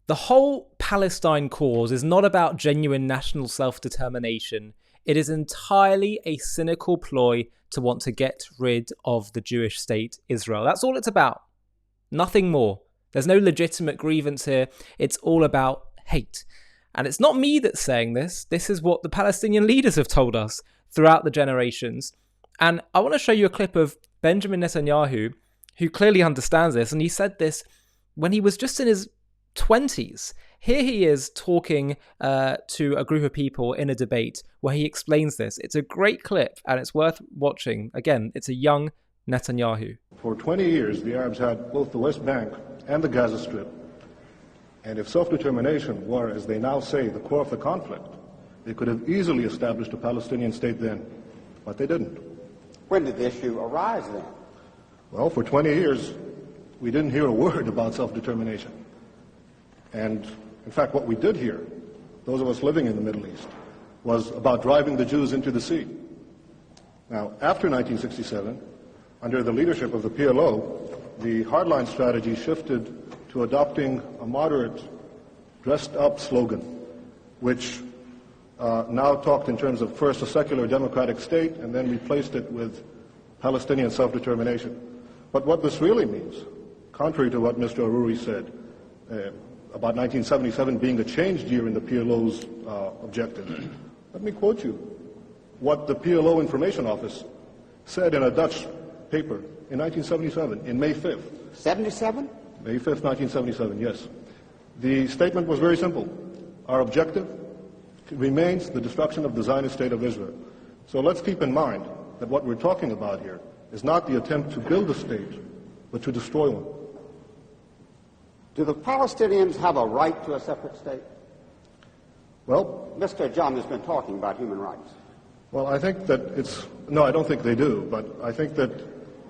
The whole Palestine cause is not about genuine national self-determination. It is entirely a cynical ploy to want to get rid of the Jewish state, Israel. That's all it's about. Nothing more. There's no legitimate grievance here. It's all about hate. And it's not me that's saying this. This is what the Palestinian leaders have told us throughout the generations. And I want to show you a clip of Benjamin Netanyahu, who clearly understands this. And he said this when he was just in his 20s. Here he is talking to a group of people in a debate where he explains this. It's a great clip and it's worth watching. Again, it's a young Netanyahu. For 20 years, the Arabs had both the West Bank and the Gaza Strip. And if self-determination were, as they now say, the core of the conflict, they could have easily established a Palestinian state then, but they didn't. When did the issue arise then? Well, for 20 years, we didn't hear a word about self-determination. And in fact, what we did hear, those of us living in the Middle East, was about driving the Jews into the sea. Now, after 1967, under the leadership of the PLO, the hardline strategy shifted to adopting a moderate, dressed-up slogan, which now talked in terms of first a secular democratic state and then replaced it with Palestinian self-determination. But what this really means, contrary to what Mr. Aruri said, about 1977 being a changed year in the PLO's objective, let me quote you what the PLO Information Office said in a Dutch paper in 1977, in May 5th. 77? May 5th, 1977, yes. The statement was very simple. Our objective remains the destruction of the Zionist state of Israel. So let's keep in mind that what we're talking about here is not the attempt to build a state, but to destroy one. Do the Palestinians have a right to a separate state? Well, Mr. John has been talking about human rights. well, I think that no, I don't think they do, but I think that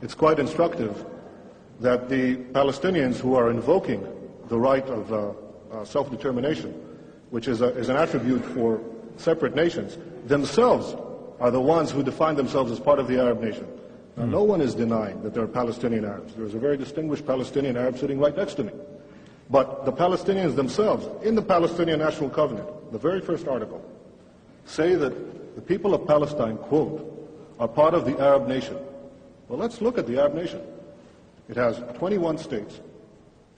it's quite instructive that the Palestinians who are invoking the right of self-determination, which is an attribute for separate nations, themselves are the ones who define themselves as part of the Arab nation. Now, no one is denying that there are Palestinian Arabs. There's a very distinguished Palestinian Arab sitting right next to me. But the Palestinians themselves, in the Palestinian National Covenant, the very first article, say that the people of Palestine, quote, are part of the Arab nation. Well, let's look at the Arab nation. It has 21 states,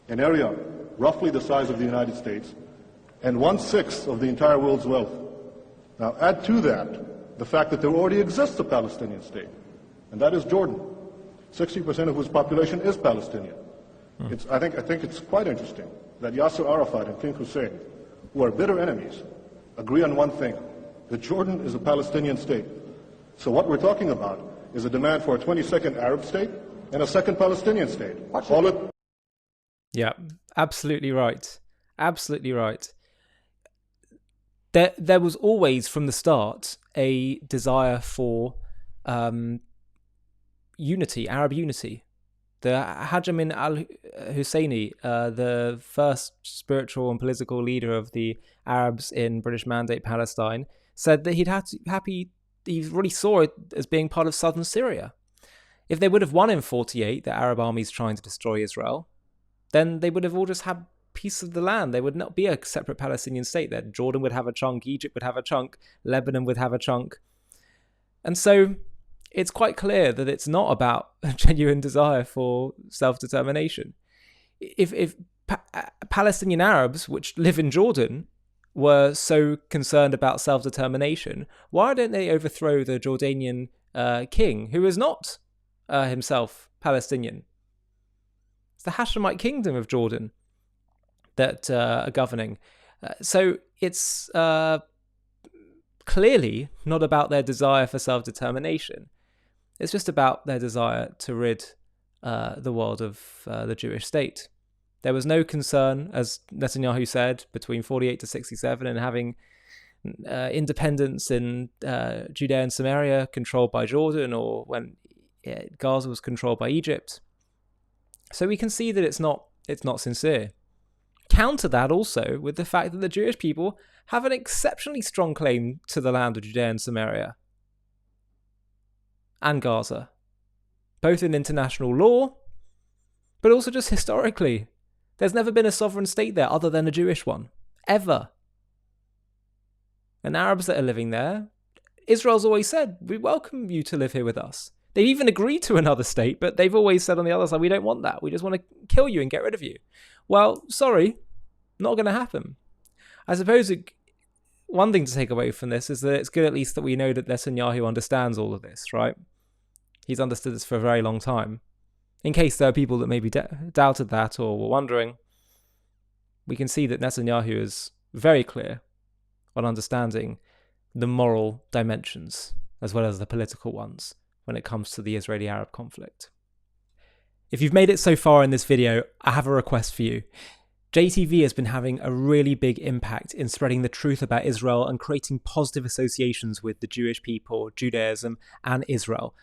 an area roughly the size of the United States, and 1/6 of the entire world's wealth. Now, add to that the fact that there already exists a Palestinian state, and that is Jordan, 60% of whose population is Palestinian. I think it's quite interesting that Yasser Arafat and King Hussein, who are bitter enemies, agree on one thing, that Jordan is a Palestinian state. So what we're talking about is a demand for a 22nd Arab state and a second Palestinian state. Call it. Yeah, absolutely right. Absolutely right. There was always, from the start, a desire for unity, Arab unity. The Haj Amin al-Husseini, the first spiritual and political leader of the Arabs in British Mandate Palestine, said that he really saw it as being part of southern Syria. If they would have won in 48, the Arab armies trying to destroy Israel, then they would have all just had piece of the land. There would not be a separate Palestinian state there. Jordan would have a chunk, Egypt would have a chunk, Lebanon would have a chunk. And so it's quite clear that it's not about a genuine desire for self-determination. If Palestinian Arabs, which live in Jordan, were so concerned about self-determination, why don't they overthrow the Jordanian king, who is not himself Palestinian? It's the Hashemite kingdom of Jordan that are governing. So it's clearly not about their desire for self-determination. It's just about their desire to rid the world of the Jewish state. There was no concern, as Netanyahu said, between 48 to 67 and having independence in Judea and Samaria controlled by Jordan, or when Gaza was controlled by Egypt. So we can see that it's not sincere. Counter that also with the fact that the Jewish people have an exceptionally strong claim to the land of Judea and Samaria and Gaza, both in international law, but also just historically. There's never been a sovereign state there other than a Jewish one. Ever. And Arabs that are living there, Israel's always said, we welcome you to live here with us. They've even agreed to another state, but they've always said on the other side, we don't want that. We just want to kill you and get rid of you. Well, sorry, not going to happen. I suppose one thing to take away from this is that it's good at least that we know that Netanyahu understands all of this, right? He's understood this for a very long time. In case there are people that maybe doubted that or were wondering, we can see that Netanyahu is very clear on understanding the moral dimensions as well as the political ones when it comes to the Israeli-Arab conflict. If you've made it so far in this video, I have a request for you. JTV has been having a really big impact in spreading the truth about Israel and creating positive associations with the Jewish people, Judaism, and Israel.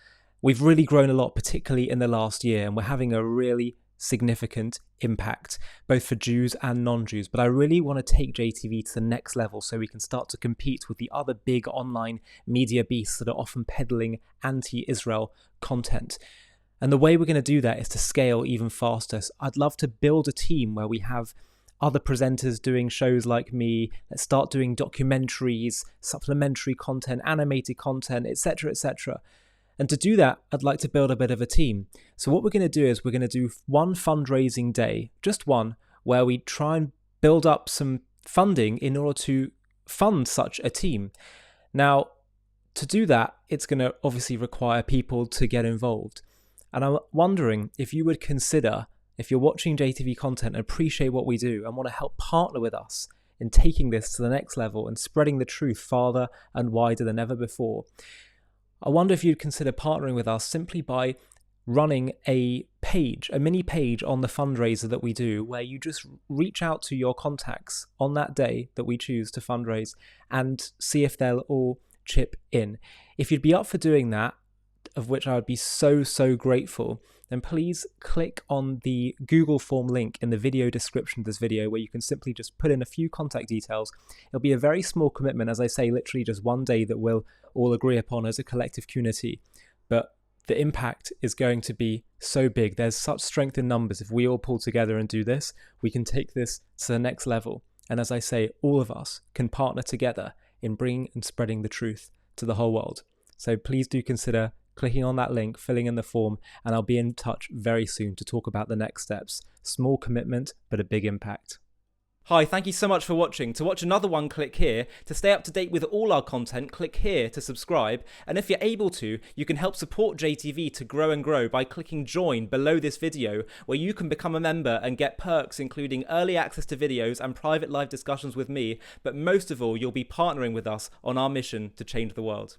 We've really grown a lot, particularly in the last year, and we're having a really significant impact, both for Jews and non-Jews. But I really want to take JTV to the next level so we can start to compete with the other big online media beasts that are often peddling anti-Israel content. And the way we're going to do that is to scale even faster. So I'd love to build a team where we have other presenters doing shows like me, that start doing documentaries, supplementary content, animated content, etc., etc. And to do that, I'd like to build a bit of a team. So what we're going to do is we're going to do one fundraising day, just one, where we try and build up some funding in order to fund such a team. Now, to do that, it's going to obviously require people to get involved. And I'm wondering if you would consider, if you're watching JTV content and appreciate what we do and want to help partner with us in taking this to the next level and spreading the truth farther and wider than ever before, I wonder if you'd consider partnering with us simply by running a mini page on the fundraiser that we do, where you just reach out to your contacts on that day that we choose to fundraise and see if they'll all chip in. If you'd be up for doing that, of which I would be so grateful, then please click on the Google form link in the video description of this video, where you can simply just put in a few contact details. It'll be a very small commitment, as I say, literally just one day that we'll all agree upon as a collective community. But the impact is going to be so big. There's such strength in numbers. If we all pull together and do this, we can take this to the next level. And as I say, all of us can partner together in bringing and spreading the truth to the whole world. So please do consider clicking on that link, filling in the form, and I'll be in touch very soon to talk about the next steps. Small commitment, but a big impact. Hi, thank you so much for watching. To watch another one, click here. To stay up to date with all our content, click here to subscribe. And if you're able to, you can help support JTV to grow and grow by clicking join below this video, where you can become a member and get perks including early access to videos and private live discussions with me. But most of all, you'll be partnering with us on our mission to change the world.